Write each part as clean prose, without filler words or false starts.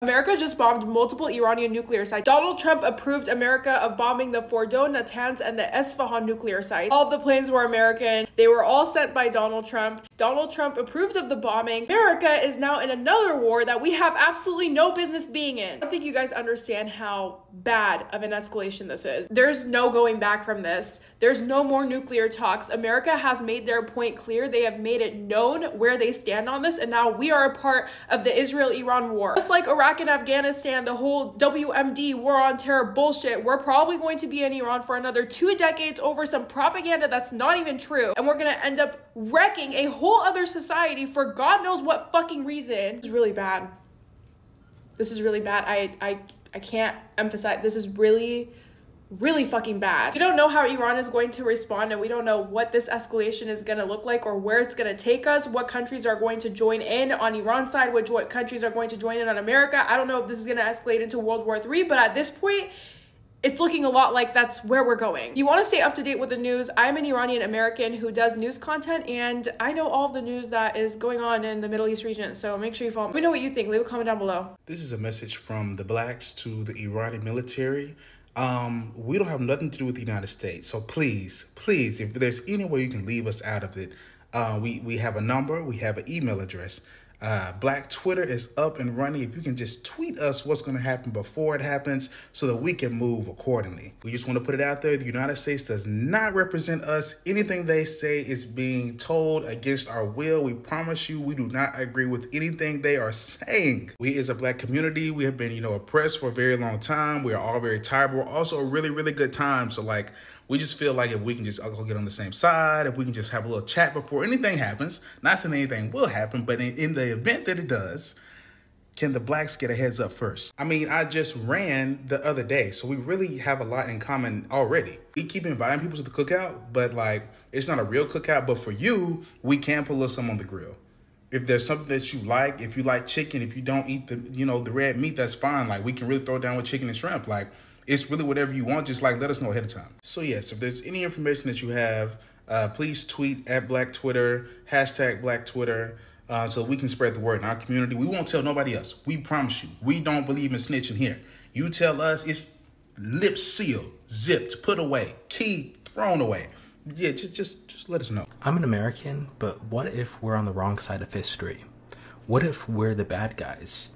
America just bombed multiple Iranian nuclear sites. Donald Trump approved America of bombing the Fordo, Natanz, and the Esfahan nuclear sites. All of the planes were American. They were all sent by Donald Trump. Donald Trump approved of the bombing. America is now in another war that we have absolutely no business being in. I don't think you guys understand how bad of an escalation this is. There's no going back from this. There's no more nuclear talks. America has made their point clear. They have made it known where they stand on this, and now we are a part of the Israel-Iran war. Just like Iraq and Afghanistan, the whole WMD, war on terror bullshit, we're probably going to be in Iran for another 2 decades over some propaganda that's not even true, and we're gonna end up wrecking a whole other society for God knows what fucking reason. This is really bad. This is really bad. I can't emphasize, this is really fucking bad. We don't know how Iran is going to respond, and we don't know what this escalation is going to look like or where it's going to take us, what countries are going to join in on Iran's side, what countries are going to join in on America. I don't know if this is going to escalate into World War III, but at this point, it's looking a lot like that's where we're going. You want to stay up to date with the news. I'm an Iranian American who does news content, and I know all of the news that is going on in the Middle East region, so make sure you follow me. Let me know what you think. Leave a comment down below. This is a message from the blacks to the Iranian military. We don't have nothing to do with the United States. So please, if there's any way you can leave us out of it, we have a number, we have an email address. Black Twitter is up and running. If you can just tweet us what's going to happen before it happens so that we can move accordingly. We just want to put it out there. The United States does not represent us. Anything they say is being told against our will. We promise you, we do not agree with anything they are saying. We as a black community, we have been, oppressed for a very long time. We are all very tired, but we're also a really, really good time. So we just feel like if we can just all get on the same side, if we can just have a little chat before anything happens, not saying anything will happen, but in the event that it does, can the blacks get a heads up first? I mean, I just ran the other day, so we really have a lot in common already. We keep inviting people to the cookout, but it's not a real cookout, but for you, we can put a little something on the grill. If there's something that you like, if you like chicken, if you don't eat the red meat, that's fine. We can really throw down with chicken and shrimp. It's really whatever you want. Just let us know ahead of time. So yes, if there's any information that you have, please tweet at Black Twitter, #BlackTwitter, so we can spread the word in our community. We won't tell nobody else. We promise you. We don't believe in snitching here. You tell us, it's lips sealed, zipped, put away, key thrown away. Yeah, just let us know. I'm an American, but what if we're on the wrong side of history? What if we're the bad guys?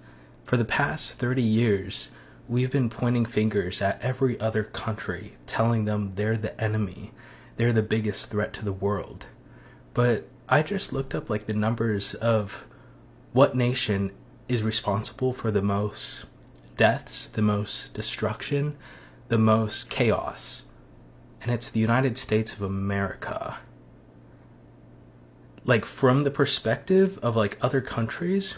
For the past 30 years, we've been pointing fingers at every other country, telling them they're the enemy. They're the biggest threat to the world. But I just looked up the numbers of what nation is responsible for the most deaths, the most destruction, the most chaos. And it's the United States of America. From the perspective of other countries,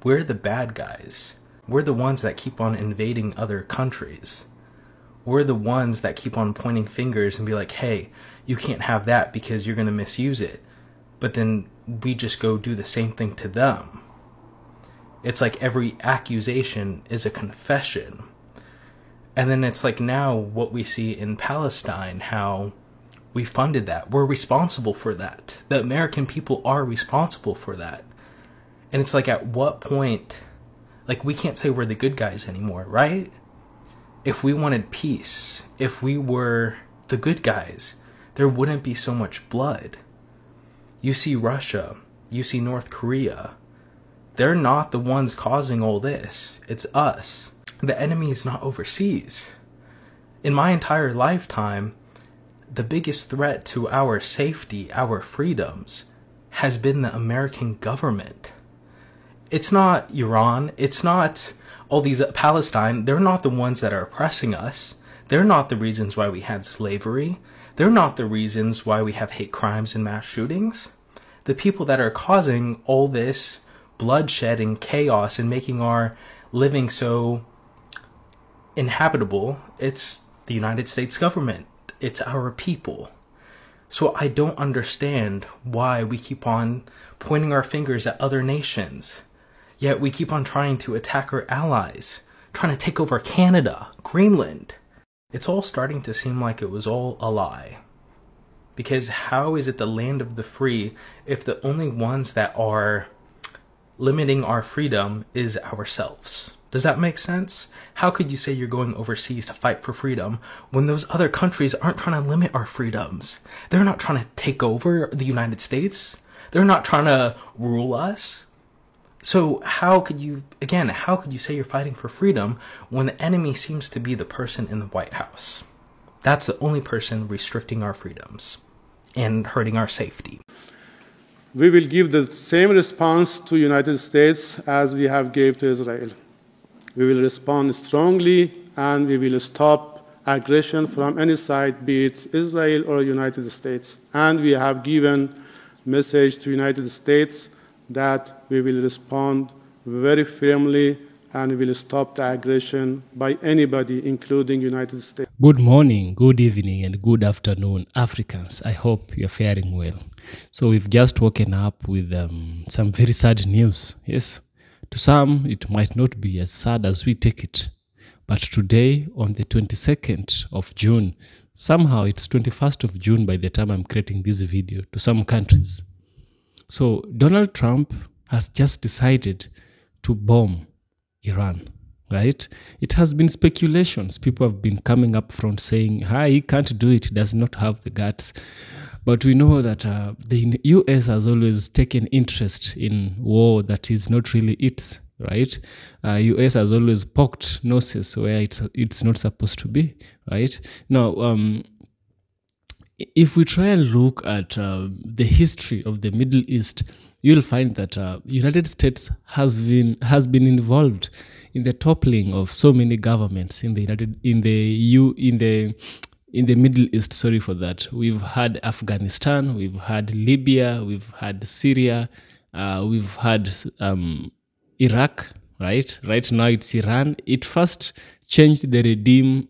we're the bad guys. We're the ones that keep on invading other countries. We're the ones that keep on pointing fingers and be like, hey, you can't have that because you're going to misuse it. But then we just go do the same thing to them. It's every accusation is a confession. And then it's now what we see in Palestine, how we funded that. We're responsible for that. The American people are responsible for that. And it's at what point... we can't say we're the good guys anymore, right? If we wanted peace, if we were the good guys, there wouldn't be so much blood. You see Russia, you see North Korea. They're not the ones causing all this. It's us. The enemy is not overseas. In my entire lifetime, the biggest threat to our safety, our freedoms, has been the American government. It's not Iran, it's not all these Palestine, they're not the ones that are oppressing us. They're not the reasons why we had slavery. They're not the reasons why we have hate crimes and mass shootings. The people that are causing all this bloodshed and chaos and making our living so inhabitable, it's the United States government. It's our people. So I don't understand why we keep on pointing our fingers at other nations. Yet we keep on trying to attack our allies, trying to take over Canada, Greenland. It's all starting to seem like it was all a lie. Because how is it the land of the free if the only ones that are limiting our freedom is ourselves? Does that make sense? How could you say you're going overseas to fight for freedom when those other countries aren't trying to limit our freedoms? They're not trying to take over the United States. They're not trying to rule us. So how could you say you're fighting for freedom when the enemy seems to be the person in the White House? That's the only person restricting our freedoms and hurting our safety. We will give the same response to United States as we have gave to Israel. We will respond strongly, and we will stop aggression from any side, be it Israel or United States. And we have given message to United States that we will respond very firmly and we will stop the aggression by anybody, including United States. Good morning, good evening, and good afternoon, Africans. I hope you're faring well. So we've just woken up with some very sad news. Yes, to some, it might not be as sad as we take it. But today, on the 22nd of June, somehow it's 21st of June by the time I'm creating this video, to some countries. So Donald Trump has just decided to bomb Iran, right? It has been speculations. People have been coming up front saying, hi, he can't do it, he does not have the guts. But we know that the US has always taken interest in war that is not really its, right? US has always poked noses where it's not supposed to be, right? Now, if we try and look at the history of the Middle East, you'll find that United States has been involved in the toppling of so many governments in the Middle East. Sorry for that. We've had Afghanistan, we've had Libya, we've had Syria, we've had Iraq. Right now it's Iran. It first changed the regime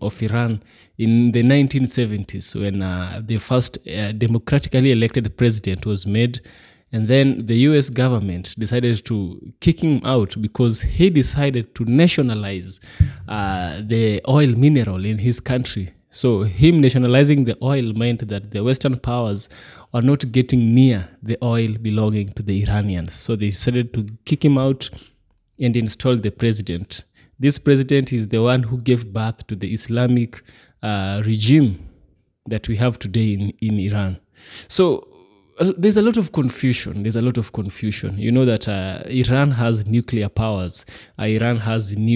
of Iran in the 1970s when the first democratically elected president was made, and then the US government decided to kick him out because he decided to nationalize the oil mineral in his country. So him nationalizing the oil meant that the Western powers are not getting near the oil belonging to the Iranians. So they decided to kick him out and install the president. This president is the one who gave birth to the Islamic regime that we have today in Iran. So there's a lot of confusion. You know that Iran has nuclear powers. Iran has been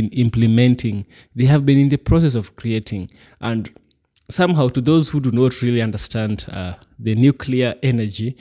implementing. They have been in the process of creating. And somehow, to those who do not really understand the nuclear energy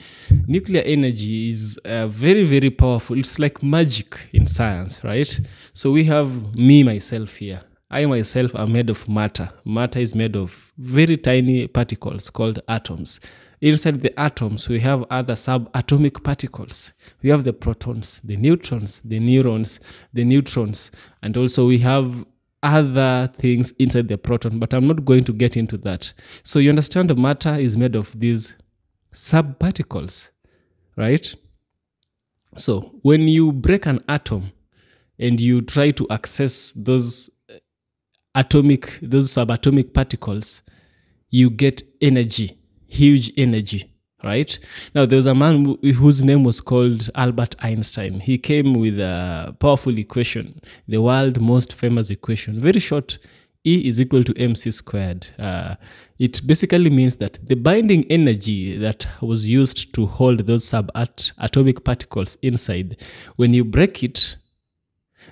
is very, very powerful. It's like magic in science, right? So we have myself here. I myself am made of matter. Matter is made of very tiny particles called atoms. Inside the atoms, we have other subatomic particles. We have the protons, the neutrons, the neurons, the neutrons, and also we have other things inside the proton, but I'm not going to get into that. So you understand matter is made of these subparticles, right? So when you break an atom and you try to access those subatomic particles, you get energy, huge energy, right? Now, there was a man whose name was called Albert Einstein. He came with a powerful equation, the world's most famous equation, very short, E is equal to mc squared. It basically means that the binding energy that was used to hold those subatomic particles inside, when you break it,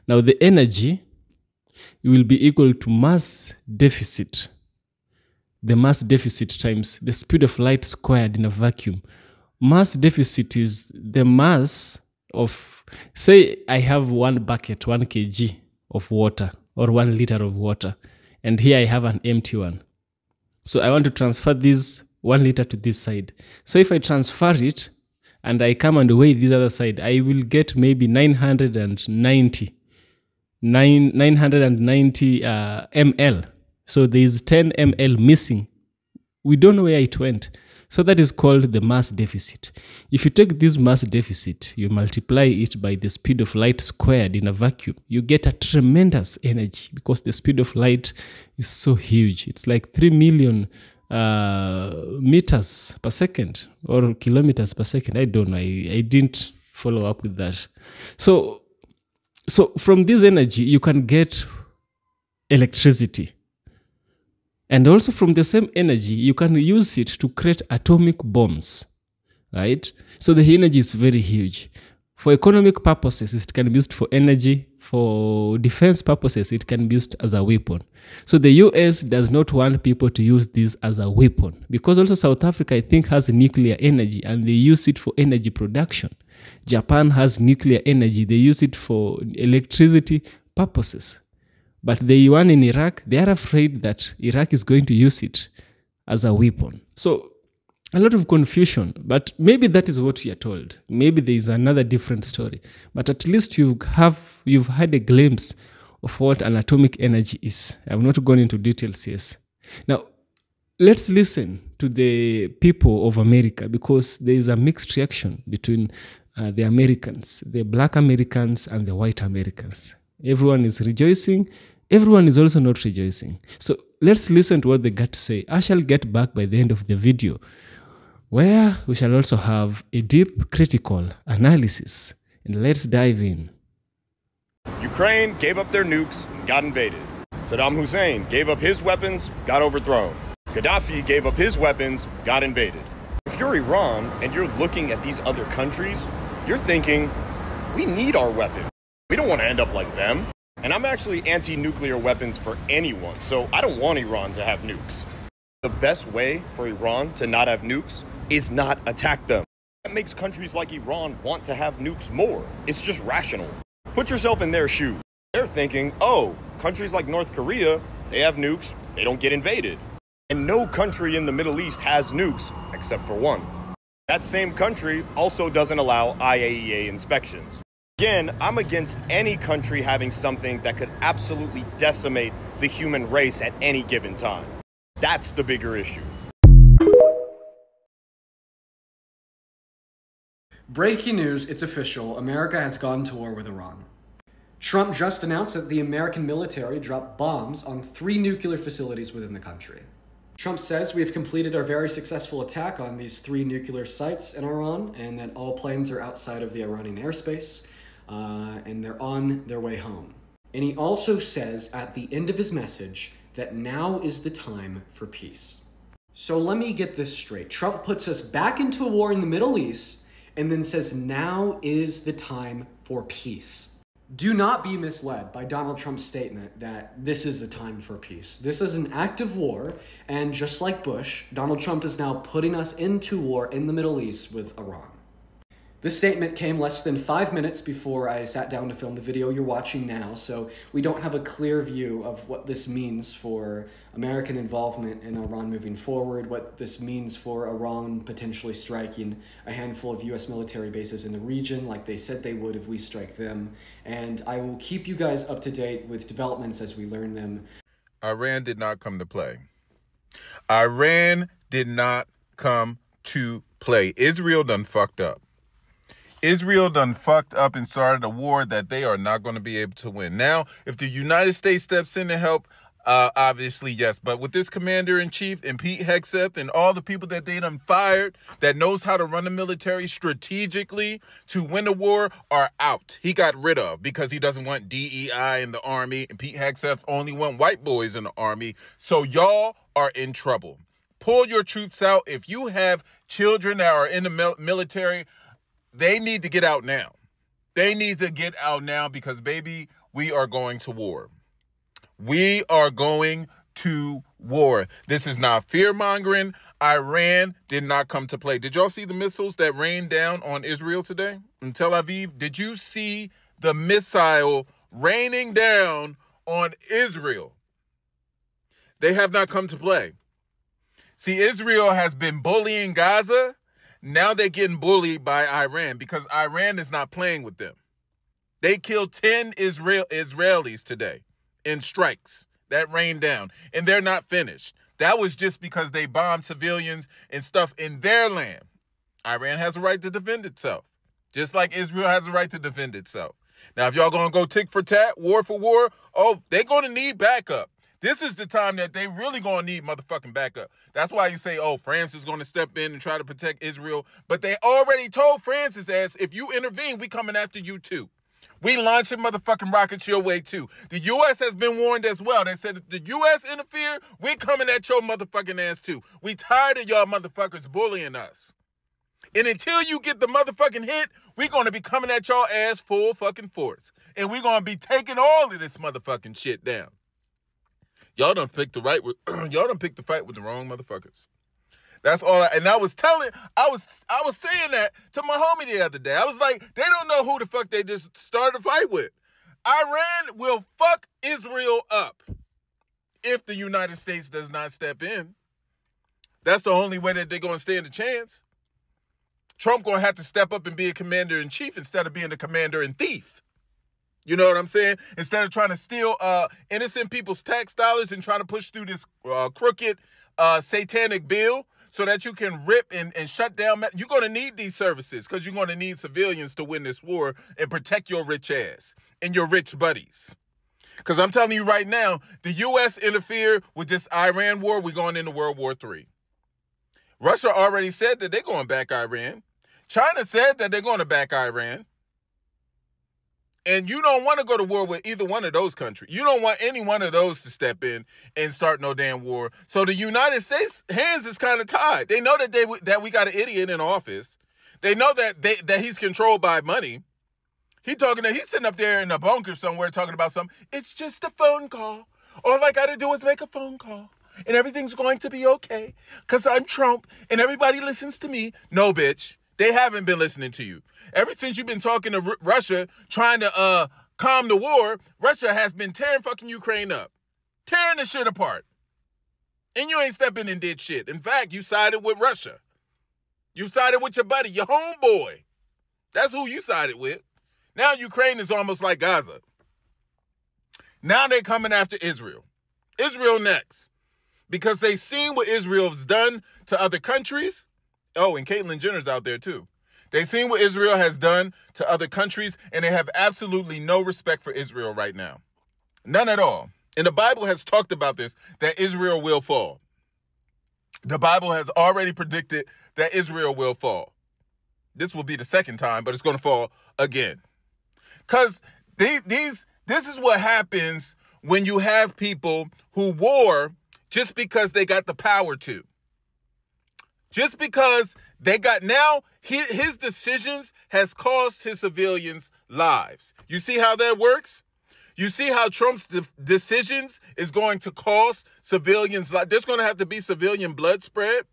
now the energy will be equal to mass deficit. The mass deficit times the speed of light squared in a vacuum. Mass deficit is the mass of, say I have 1 bucket, 1 kg of water, or 1 liter of water, and here I have an empty one. So I want to transfer this 1 liter to this side. So if I transfer it, and I come and weigh this other side, I will get maybe 990 ml. So there is 10 ml missing. We don't know where it went. So that is called the mass deficit. If you take this mass deficit, you multiply it by the speed of light squared in a vacuum, you get a tremendous energy because the speed of light is so huge. It's like 3 million meters per second or kilometers per second. I don't know. I didn't follow up with that. So from this energy, you can get electricity. And also from the same energy, you can use it to create atomic bombs, right? So the energy is very huge. For economic purposes, it can be used for energy. For defense purposes, it can be used as a weapon. So the US does not want people to use this as a weapon, because also South Africa, I think, has nuclear energy and they use it for energy production. Japan has nuclear energy. They use it for electricity purposes. But the one in Iraq, they are afraid that Iraq is going to use it as a weapon. So a lot of confusion, but maybe that is what we are told. Maybe there is another different story. But at least you've had a glimpse of what an atomic energy is. I have not gone into details, yes. Now, let's listen to the people of America, because there is a mixed reaction between the Americans, the black Americans and the white Americans. Everyone is rejoicing. Everyone is also not rejoicing. So let's listen to what they got to say. I shall get back by the end of the video, where we shall also have a deep critical analysis. And let's dive in. Ukraine gave up their nukes and got invaded. Saddam Hussein gave up his weapons, got overthrown. Gaddafi gave up his weapons, got invaded. If you're Iran and you're looking at these other countries, you're thinking, we need our weapons. We don't want to end up like them. And I'm actually anti-nuclear weapons for anyone, so I don't want Iran to have nukes. The best way for Iran to not have nukes is not attack them. That makes countries like Iran want to have nukes more. It's just rational. Put yourself in their shoes. They're thinking, oh, countries like North Korea, they have nukes, they don't get invaded. And no country in the Middle East has nukes, except for one. That same country also doesn't allow IAEA inspections. Again, I'm against any country having something that could absolutely decimate the human race at any given time. That's the bigger issue. Breaking news, it's official. America has gone to war with Iran. Trump just announced that the American military dropped bombs on 3 nuclear facilities within the country. Trump says we have completed our very successful attack on these 3 nuclear sites in Iran, and that all planes are outside of the Iranian airspace, and they're on their way home. And he also says at the end of his message that now is the time for peace. So let me get this straight. Trump puts us back into a war in the Middle East and then says now is the time for peace. Do not be misled by Donald Trump's statement that this is a time for peace. This is an active war, and just like Bush, Donald Trump is now putting us into war in the Middle East with Iran. This statement came less than 5 minutes before I sat down to film the video you're watching now, so we don't have a clear view of what this means for American involvement in Iran moving forward, what this means for Iran potentially striking a handful of US military bases in the region like they said they would if we strike them, and I will keep you guys up to date with developments as we learn them. Iran did not come to play. Iran did not come to play. Israel done fucked up. Israel done fucked up and started a war that they are not going to be able to win. Now, if the United States steps in to help, obviously, yes. But with this commander-in-chief and Pete Hegseth and all the people that they done fired that knows how to run the military strategically to win a war are out. He got rid of because he doesn't want DEI in the army, and Pete Hegseth only want white boys in the army. So y'all are in trouble. Pull your troops out. If you have children that are in the military, they need to get out now. They need to get out now because, baby, we are going to war. We are going to war. This is not fear-mongering. Iran did not come to play. Did y'all see the missiles that rained down on Israel today in Tel Aviv? Did you see the missile raining down on Israel? They have not come to play. See, Israel has been bullying Gaza. Now they're getting bullied by Iran because Iran is not playing with them. They killed 10 Israelis today in strikes that rained down, and they're not finished. That was just because they bombed civilians and stuff in their land. Iran has a right to defend itself, just like Israel has a right to defend itself. Now, if y'all going to go tick for tat, war for war, oh, they're going to need backup. This is the time that they really gonna need motherfucking backup. That's why you say, oh, France is gonna step in and try to protect Israel. But they already told France's ass, if you intervene, we coming after you too. We launching motherfucking rockets your way too. The U.S. has been warned as well. They said if the U.S. interfere, we coming at your motherfucking ass too. We tired of y'all motherfuckers bullying us. And until you get the motherfucking hit, we gonna be coming at y'all ass full fucking force. And we gonna be taking all of this motherfucking shit down. Y'all done picked the right with y'all done picked the fight with the wrong motherfuckers. That's all. I was saying that to my homie the other day. I was like, they don't know who the fuck they just started a fight with. Iran will fuck Israel up if the United States does not step in. That's the only way that they're going to stand a chance. Trump going to have to step up and be a commander-in-chief instead of being a commander-in-thief. You know what I'm saying? Instead of trying to steal innocent people's tax dollars and trying to push through this crooked satanic bill so that you can rip and shut down. You're going to need these services because you're going to need civilians to win this war and protect your rich ass and your rich buddies. Because I'm telling you right now, the U.S. interfere with this Iran war, we're going into World War III. Russia already said that they're going to back Iran. China said that they're going to back Iran. And you don't want to go to war with either one of those countries. You don't want any one of those to step in and start no damn war. So the United States' hands is kind of tied. They know that we got an idiot in office. They know that he's controlled by money. He's sitting up there in a bunker somewhere talking about something. It's just a phone call. All I got to do is make a phone call. And everything's going to be okay. Because I'm Trump and everybody listens to me. No, bitch. They haven't been listening to you. Ever since you've been talking to Russia, trying to calm the war, Russia has been tearing fucking Ukraine up. Tearing the shit apart. And you ain't stepping and did shit. In fact, you sided with Russia. You sided with your buddy, your homeboy. That's who you sided with. Now Ukraine is almost like Gaza. Now they're coming after Israel. Israel next. Because they seen what Israel's done to other countries. Oh, and Caitlyn Jenner's out there too. They've seen what Israel has done to other countries, and they have absolutely no respect for Israel right now. None at all. And the Bible has talked about this, that Israel will fall. The Bible has already predicted that Israel will fall. This will be the second time, but it's going to fall again. Because this is what happens when you have people who war just because they got the power to. Just because they got now, his decisions has cost his civilians lives. You see how that works? You see how Trump's decisions is going to cost civilians lives. There's going to have to be civilian blood spread.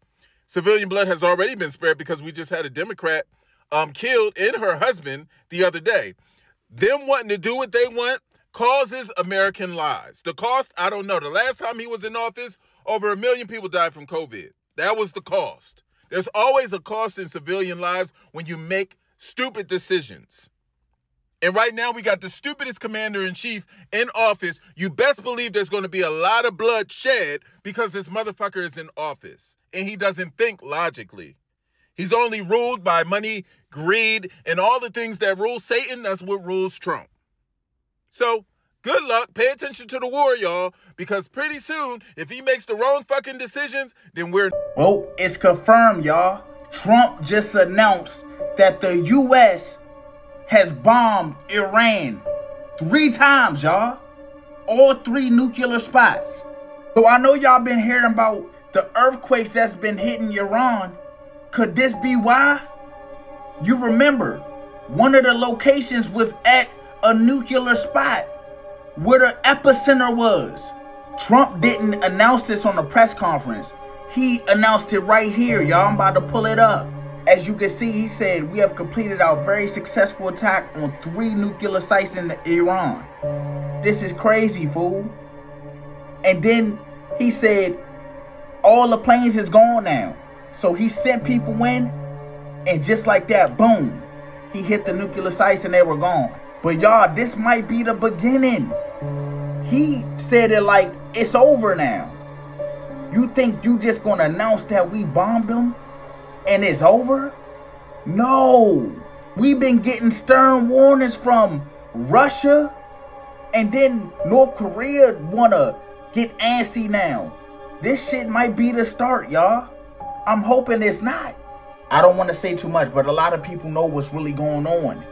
Civilian blood has already been spread because we just had a Democrat killed and her husband the other day. Them wanting to do what they want causes American lives. The cost, I don't know. The last time he was in office, over 1 million people died from COVID. That was the cost. There's always a cost in civilian lives when you make stupid decisions. And right now we got the stupidest commander-in-chief in office. You best believe there's going to be a lot of blood shed because this motherfucker is in office. And he doesn't think logically. He's only ruled by money, greed, and all the things that rule Satan. That's what rules Trump. So, good luck. Pay attention to the war, y'all. Because pretty soon, if he makes the wrong fucking decisions, then we're... Well, it's confirmed, y'all. Trump just announced that the U.S. has bombed Iran 3 times, y'all. All 3 nuclear spots. So I know y'all been hearing about the earthquakes that's been hitting Iran. Could this be why? You remember, one of the locations was at a nuclear spot where the epicenter was. Trump didn't announce this on a press conference. He announced it right here, y'all. I'm about to pull it up. As you can see, he said, we have completed our very successful attack on 3 nuclear sites in Iran. This is crazy, fool. And then he said, all the planes is gone now. So he sent people in, and just like that, boom, he hit the nuclear sites and they were gone. But y'all, this might be the beginning. He said it like it's over now. You think you just gonna announce that we bombed them and it's over? No. We've been getting stern warnings from Russia, and then North Korea wanna get antsy now. This shit might be the start, y'all. I'm hoping it's not. I don't want to say too much, but a lot of people know what's really going on.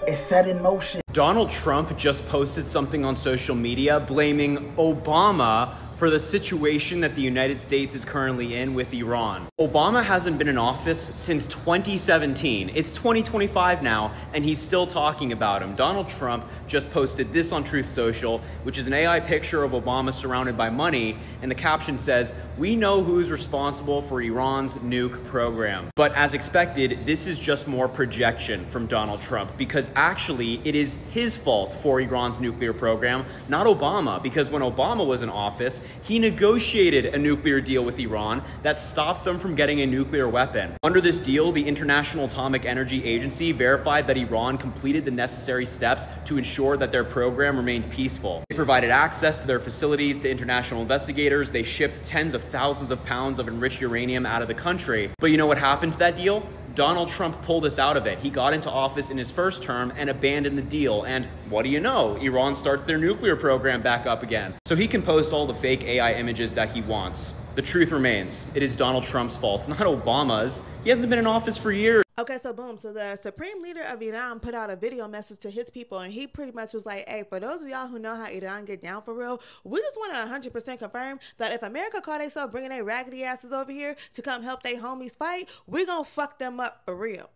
It's set in motion. Donald Trump just posted something on social media blaming Obama for the situation that the United States is currently in with Iran. Obama hasn't been in office since 2017. It's 2025 now, and he's still talking about him. Donald Trump just posted this on Truth Social, which is an AI picture of Obama surrounded by money, and the caption says, "We know who's responsible for Iran's nuke program." But as expected, this is just more projection from Donald Trump, because actually it is his fault for Iran's nuclear program, not Obama, because when Obama was in office, he negotiated a nuclear deal with Iran that stopped them from getting a nuclear weapon. Under this deal, the International Atomic Energy Agency verified that Iran completed the necessary steps to ensure that their program remained peaceful. They provided access to their facilities to international investigators. They shipped tens of thousands of pounds of enriched uranium out of the country. But you know what happened to that deal? Donald Trump pulled us out of it. He got into office in his first term and abandoned the deal. And what do you know? Iran starts their nuclear program back up again. So he can post all the fake AI images that he wants. The truth remains, it is Donald Trump's fault, not Obama's. He hasn't been in office for years. Okay, so boom. So the supreme leader of Iran put out a video message to his people, and he pretty much was like, hey, for those of y'all who know how Iran get down for real, we just want to 100% confirm that if America caught themselves bringing their raggedy asses over here to come help their homies fight, we gonna fuck them up for real.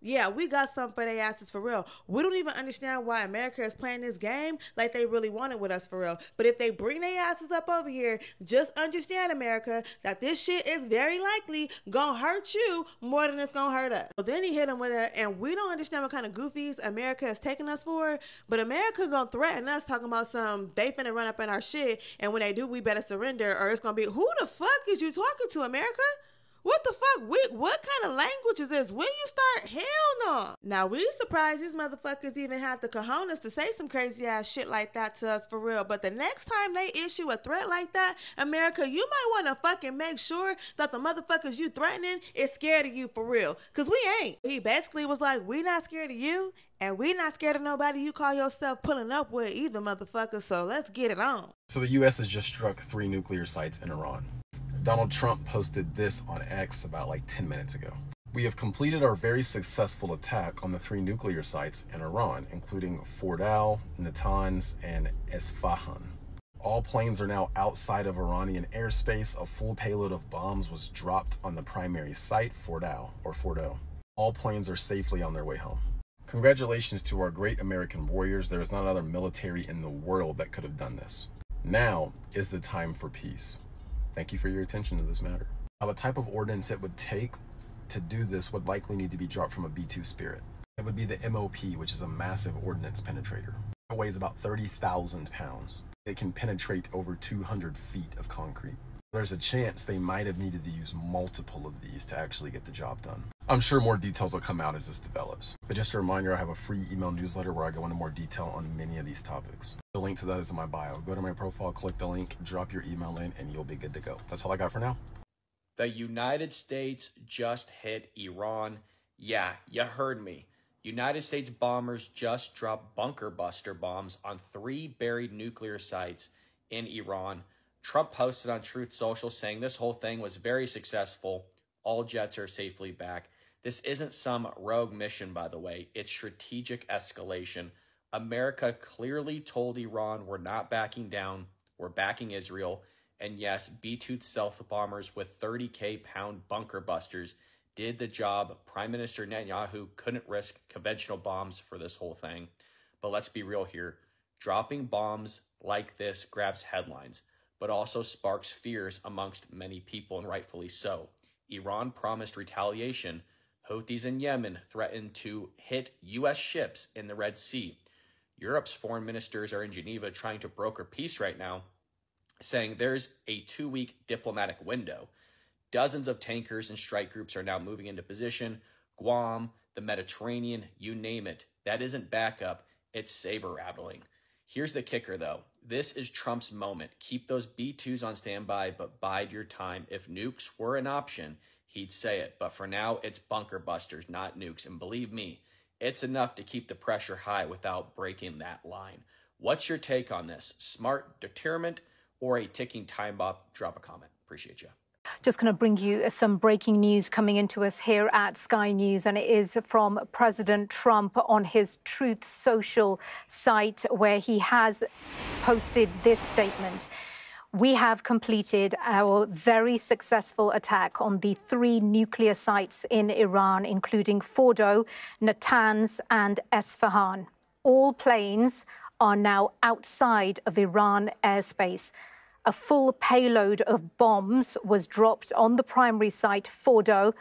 Yeah, we got something for their asses for real. We don't even understand why America is playing this game like they really want it with us for real. But if they bring their asses up over here, just understand, America, that this shit is very likely gonna hurt you more than it's gonna hurt us. So then he hit him with it, and we don't understand what kind of goofies America is taking us for, but America gonna threaten us talking about they finna run up in our shit, and when they do, we better surrender, or it's gonna be, who the fuck is you talking to, America? What the fuck? What kind of language is this? When you start? Hell no. Now, we surprised these motherfuckers even had the cojones to say some crazy ass shit like that to us for real. But the next time they issue a threat like that, America, you might want to fucking make sure that the motherfuckers you threatening is scared of you for real. Because we ain't. He basically was like, we not scared of you, and we not scared of nobody you call yourself pulling up with either, motherfucker. So let's get it on. So the U.S. has just struck 3 nuclear sites in Iran. Donald Trump posted this on X about like 10 minutes ago. We have completed our very successful attack on the 3 nuclear sites in Iran, including Fordow, Natanz, and Esfahan. All planes are now outside of Iranian airspace. A full payload of bombs was dropped on the primary site, Fordow. All planes are safely on their way home. Congratulations to our great American warriors. There is not another military in the world that could have done this. Now is the time for peace. Thank you for your attention to this matter. Now, the type of ordnance it would take to do this would likely need to be dropped from a B-2 Spirit. It would be the MOP, which is a massive ordnance penetrator. It weighs about 30,000 pounds. It can penetrate over 200 feet of concrete. There's a chance they might have needed to use multiple of these to actually get the job done. I'm sure more details will come out as this develops. But just a reminder, I have a free email newsletter where I go into more detail on many of these topics. The link to that is in my bio. Go to my profile, click the link, drop your email in, and you'll be good to go. That's all I got for now. The United States just hit Iran. Yeah, you heard me. United States bombers just dropped bunker buster bombs on 3 buried nuclear sites in Iran. Trump posted on Truth Social saying this whole thing was very successful. All jets are safely back. This isn't some rogue mission, by the way. It's strategic escalation. America clearly told Iran we're not backing down. We're backing Israel. And yes, B-2 stealth bombers with 30K pound bunker busters did the job. Prime Minister Netanyahu couldn't risk conventional bombs for this whole thing. But let's be real here. Dropping bombs like this grabs headlines, but also sparks fears amongst many people, and rightfully so. Iran promised retaliation. Houthis in Yemen threatened to hit U.S. ships in the Red Sea. Europe's foreign ministers are in Geneva trying to broker peace right now, saying there's a 2-week diplomatic window. Dozens of tankers and strike groups are now moving into position. Guam, the Mediterranean, you name it. That isn't backup, it's saber-rattling. Here's the kicker, though. This is Trump's moment. Keep those B-2s on standby, but bide your time. If nukes were an option, he'd say it. But for now, it's bunker busters, not nukes. And believe me, it's enough to keep the pressure high without breaking that line. What's your take on this? Smart deterrent or a ticking time bomb, drop a comment. Appreciate you. Just going to bring you some breaking news coming into us here at Sky News, and it is from President Trump on his Truth Social site, where he has posted this statement. We have completed our very successful attack on the 3 nuclear sites in Iran, including Fordo, Natanz, and Esfahan. All planes are now outside of Iran airspace. A full payload of bombs was dropped on the primary site, Fordo.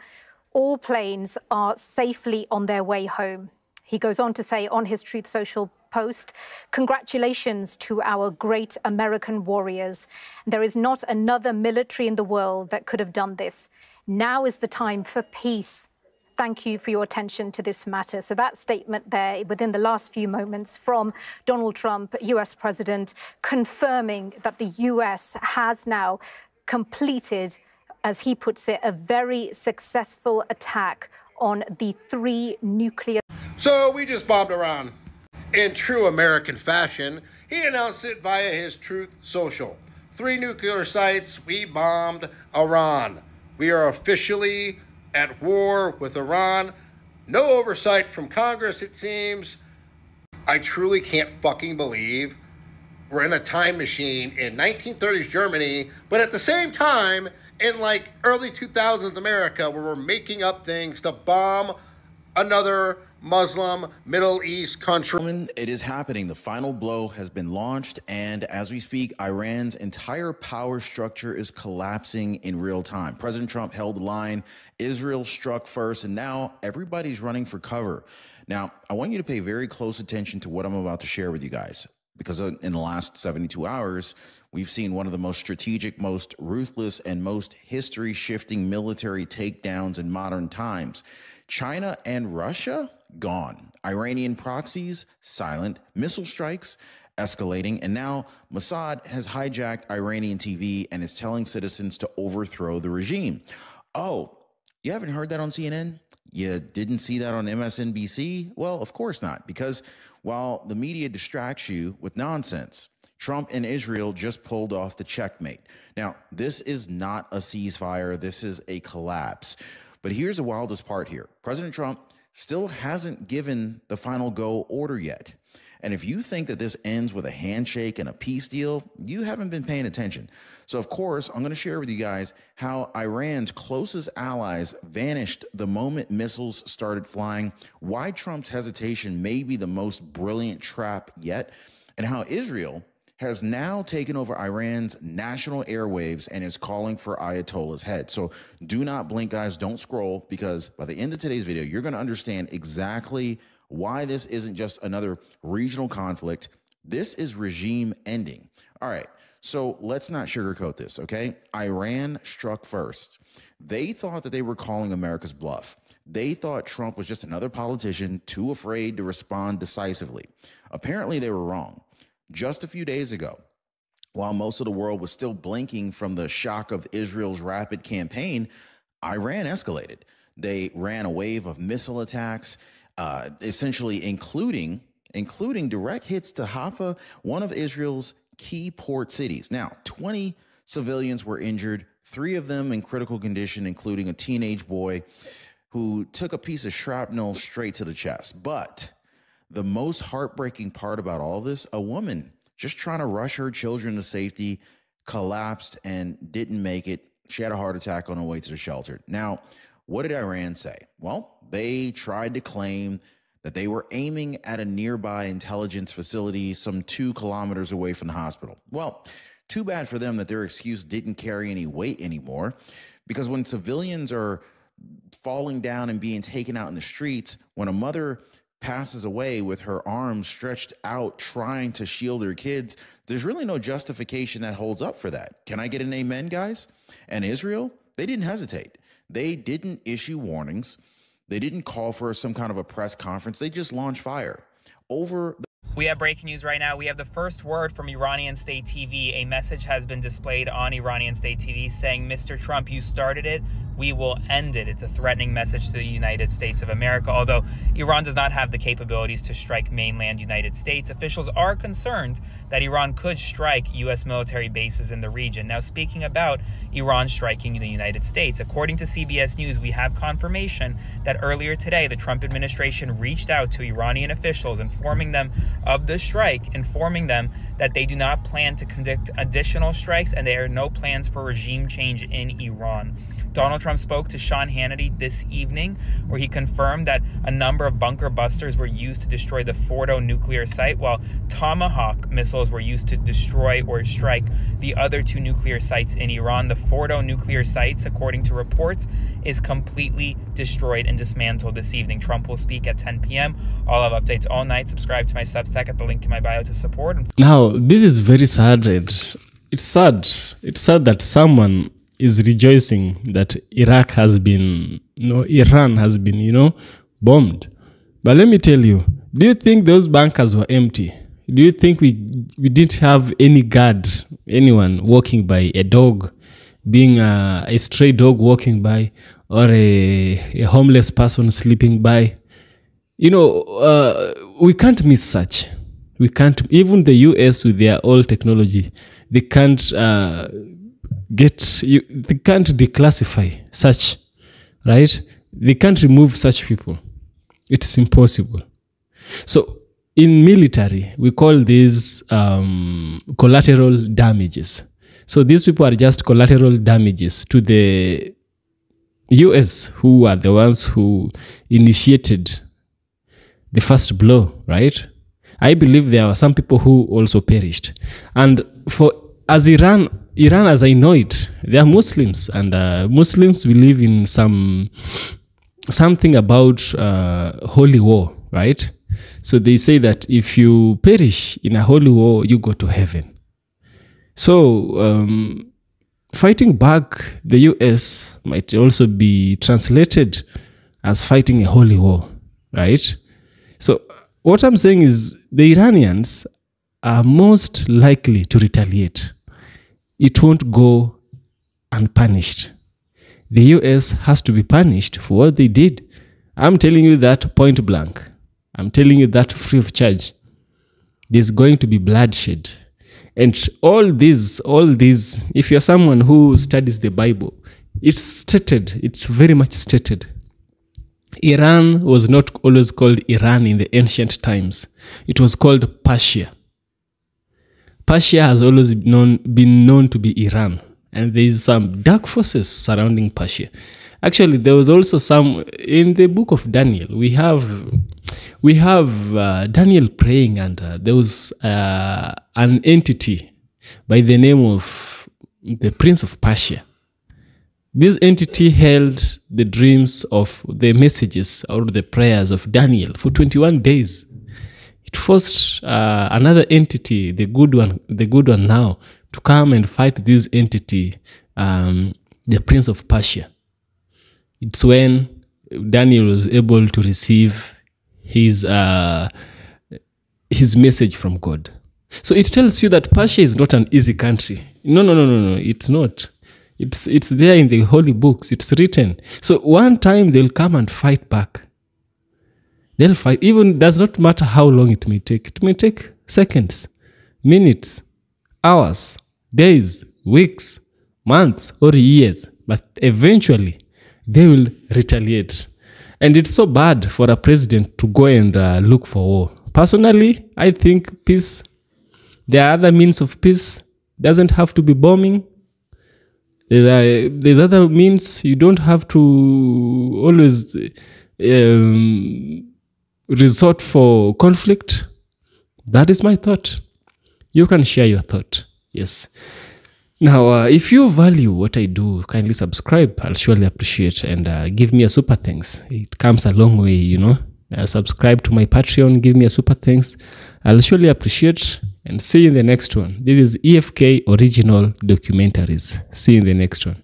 All planes are safely on their way home. He goes on to say on his Truth Social post, congratulations to our great American warriors. There is not another military in the world that could have done this. Now is the time for peace. Thank you for your attention to this matter. So that statement there within the last few moments from Donald Trump, US President, confirming that the US has now completed, as he puts it, a very successful attack on the 3 nuclear. So we just bombed Iran. In true American fashion, he announced it via his Truth Social. 3 nuclear sites, we bombed Iran. We are officially at war with Iran. No oversight from Congress, it seems. I truly can't fucking believe we're in a time machine in 1930s Germany, but at the same time, in like early 2000s America, where we're making up things to bomb another Muslim Middle East country. It is happening. The final blow has been launched, and as we speak, Iran's entire power structure is collapsing in real time. President Trump held the line. Israel struck first, and now everybody's running for cover. Now, I want you to pay very close attention to what I'm about to share with you guys, because in the last 72 hours, we've seen one of the most strategic, most ruthless, and most history-shifting military takedowns in modern times. China and Russia, gone. Iranian proxies, silent. Missile strikes, escalating. And now Mossad has hijacked Iranian TV and is telling citizens to overthrow the regime. Oh, you haven't heard that on CNN? You didn't see that on MSNBC? Well, of course not, because while the media distracts you with nonsense, Trump and Israel just pulled off the checkmate. Now, this is not a ceasefire. This is a collapse. But here's the wildest part here. President Trump still hasn't given the final go order yet. And if you think that this ends with a handshake and a peace deal, you haven't been paying attention. So, of course, I'm going to share with you guys how Iran's closest allies vanished the moment missiles started flying, why Trump's hesitation may be the most brilliant trap yet, and how Israel has now taken over Iran's national airwaves and is calling for Ayatollah's head. So do not blink, guys. Don't scroll, because by the end of today's video, you're going to understand exactly why this isn't just another regional conflict. This is regime ending. All right, so let's not sugarcoat this, okay? Iran struck first. They thought that they were calling America's bluff. They thought Trump was just another politician too afraid to respond decisively. Apparently, they were wrong. Just a few days ago, while most of the world was still blinking from the shock of Israel's rapid campaign, Iran escalated. They ran a wave of missile attacks, essentially including direct hits to Haifa, one of Israel's key port cities. Now, 20 civilians were injured, 3 of them in critical condition, including a teenage boy who took a piece of shrapnel straight to the chest. But the most heartbreaking part about all this, a woman just trying to rush her children to safety collapsed and didn't make it. She had a heart attack on her way to the shelter. Now, what did Iran say? Well, they tried to claim that they were aiming at a nearby intelligence facility some 2 kilometers away from the hospital. Well, too bad for them that their excuse didn't carry any weight anymore, because when civilians are falling down and being taken out in the streets, when a mother passes away with her arms stretched out trying to shield her kids, there's really no justification that holds up for that. Can I get an amen, guys? And Israel, they didn't hesitate. They didn't issue warnings. They didn't call for some kind of a press conference. They just launched fire over. We have breaking news right now. We have the first word from Iranian State TV. A message has been displayed on Iranian State TV saying, Mr. Trump, you started it. we will end it. It's a threatening message to the United States of America. Although Iran does not have the capabilities to strike mainland United States, officials are concerned that Iran could strike U.S. military bases in the region. Now, speaking about Iran striking the United States, according to CBS News, we have confirmation that earlier today, the Trump administration reached out to Iranian officials, informing them of the strike, informing them that they do not plan to conduct additional strikes and there are no plans for regime change in Iran. Donald Trump spoke to Sean Hannity this evening, where he confirmed that a number of bunker busters were used to destroy the Fordo nuclear site, while Tomahawk missiles were used to destroy or strike the other 2 nuclear sites in Iran. The Fordo nuclear sites, according to reports, is completely destroyed and dismantled this evening. Trump will speak at 10 p.m. I'll have updates all night. Subscribe to my Substack at the link in my bio to support. Now, this is very sad. It's sad. It's sad that someone is rejoicing that Iran has been, bombed. But let me tell you, do you think those bunkers were empty? Do you think we didn't have any guard, anyone walking by, a dog, being a stray dog walking by, or a homeless person sleeping by? We can't miss such. We can't, even the US with their old technology, they can't they can't declassify such, right? They can't remove such people. It's impossible. So in military, we call these collateral damages. So these people are just collateral damages to the US, who are the ones who initiated the first blow, right? I believe there were some people who also perished. And as Iran as I know it, they are Muslims, and Muslims believe in something about holy war, right? So they say that if you perish in a holy war, you go to heaven. So fighting back the US might also be translated as fighting a holy war, right? So what I'm saying is the Iranians are most likely to retaliate. It won't go unpunished. The US has to be punished for what they did. I'm telling you that point blank. I'm telling you that free of charge. There's going to be bloodshed. And all these, if you're someone who studies the Bible, it's stated, it's very much stated. Iran was not always called Iran in the ancient times. It was called Persia. Persia has always been known to be Iran, and there is some dark forces surrounding Persia. Actually, there was also some in the book of Daniel. We have Daniel praying, and there was an entity by the name of the Prince of Persia. This entity held the dreams of the messages or the prayers of Daniel for 21 days. It forced another entity, the good one now, to come and fight this entity, the Prince of Persia. It's when Daniel was able to receive his message from God. So it tells you that Persia is not an easy country. No, it's not. It's there in the holy books. It's written. So one time they'll come and fight back. They'll fight. Even does not matter how long it may take. It may take seconds, minutes, hours, days, weeks, months, or years. But eventually, they will retaliate. And it's so bad for a president to go and look for war. Personally, I think peace, there are other means of peace. Doesn't have to be bombing. There's other means. You don't have to always resort for conflict. That is my thought. You can share your thought. Yes. Now, if you value what I do, kindly subscribe. I'll surely appreciate, and give me a super thanks. It comes a long way, you know. Subscribe to my Patreon. Give me a super thanks. I'll surely appreciate, and see you in the next one. This is EFK Original Documentaries. See you in the next one.